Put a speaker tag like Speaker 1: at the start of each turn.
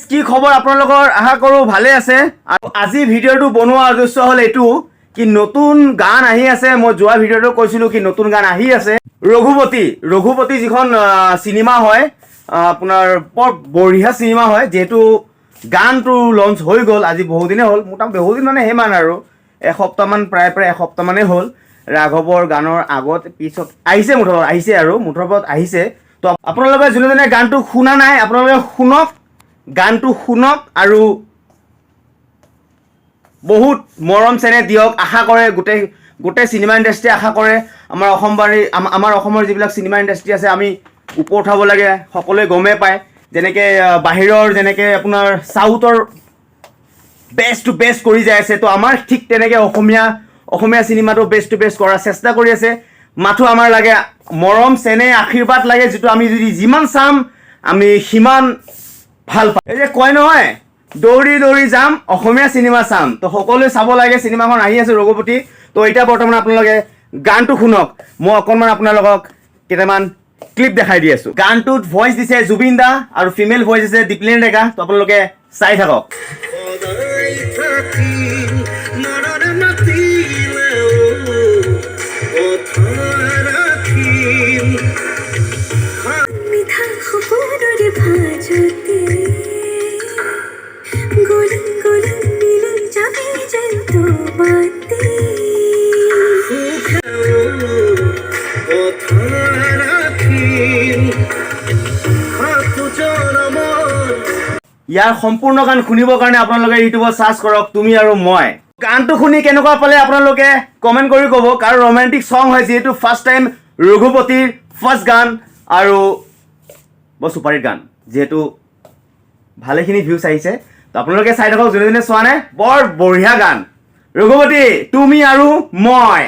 Speaker 1: কি খবৰ আপোনালোকৰ আশা কৰোঁ ভালে আছে আৰু আজি ভিডিঅ'টো বনোৱাৰ উদ্দেশ্য হ'ল এইটো কি নতুন গান আহি আছে মই যোৱা ভিডিঅ'টো কৈছিলোঁ কি নতুন গান আহি আছে ৰঘুপতি যিখন চিনেমা হয় আপোনাৰ বৰ বঢ়িয়া চিনেমা হয় যেহেতু গানটো লঞ্চ হৈ গ'ল আজি বহুদিনে হ'ল মোটামুটি বহুদিন মানে সিমান আৰু এসপ্তাহমান প্ৰায় এসপ্তাহমানেই হ'ল ৰাঘৱৰ গানৰ আগত পিছত আহিছে মুঠৰ ওপৰত আহিছে তো আপোনালোকে যোনে গানটো শুনা নাই আপোনালোকে শুনক গানটো শুনক আৰু বহুত মৰম চেনেহ দিয়ক আশা কৰে গোটেই চিনেমা ইণ্ডাষ্ট্ৰী আশা কৰে আমাৰ অসমৰ যিবিলাক চিনেমা ইণ্ডাষ্ট্ৰী আছে আমি ওপৰ উঠাব লাগে সকলোৱে গমেই পায় যেনেকৈ বাহিৰৰ যেনেকৈ আপোনাৰ চাউথৰ বেষ্ট টু বেষ্ট কৰি যাই আছে তো আমাৰ ঠিক তেনেকৈ অসমীয়া চিনেমাটো বেষ্ট টু বেষ্ট কৰাৰ চেষ্টা কৰি আছে মাথো আমাৰ লাগে মৰম চেনেহ আশীৰ্বাদ লাগে যিটো আমি যদি যিমান চাম আমি সিমান ভাল পাম এই যে কয় নহয় দৌৰি দৌৰি যাম অসমীয়া চিনেমা চাম তো সকলোৱে চাব লাগে চিনেমাখন আহি আছে ৰঘুপতি তো এতিয়া বৰ্তমান আপোনালোকে গানটো শুনক মই অকণমান আপোনালোকক কেইটামান ক্লিপ দেখাই দি আছোঁ গানটোত ভইচ দিছে জুবিন দা আৰু ফিমেল ভইচ দিছে দীপলিনা ডেকা তো আপোনালোকে চাই থাকক ইয়াৰ সম্পূৰ্ণ গান শুনিবৰ কাৰণে আপোনালোকে ইউটিউবত চাৰ্চ কৰক তুমি আৰু মই গানটো শুনি কেনেকুৱা পালে আপোনালোকে কমেণ্ট কৰি ক'ব কাৰণ ৰোমান্টিক ছং হয় যিহেতু ফাৰ্ষ্ট টাইম ৰঘুপতিৰ ফাৰ্ষ্ট গান আৰু বৰ ছুপাৰহিট গান যিহেতু ভালেখিনি ভিউজ আহিছে তো আপোনালোকে চাই থাকক যোনে চোৱা নাই বৰ বঢ়িয়া গান ৰঘুপতি তুমি আৰু মই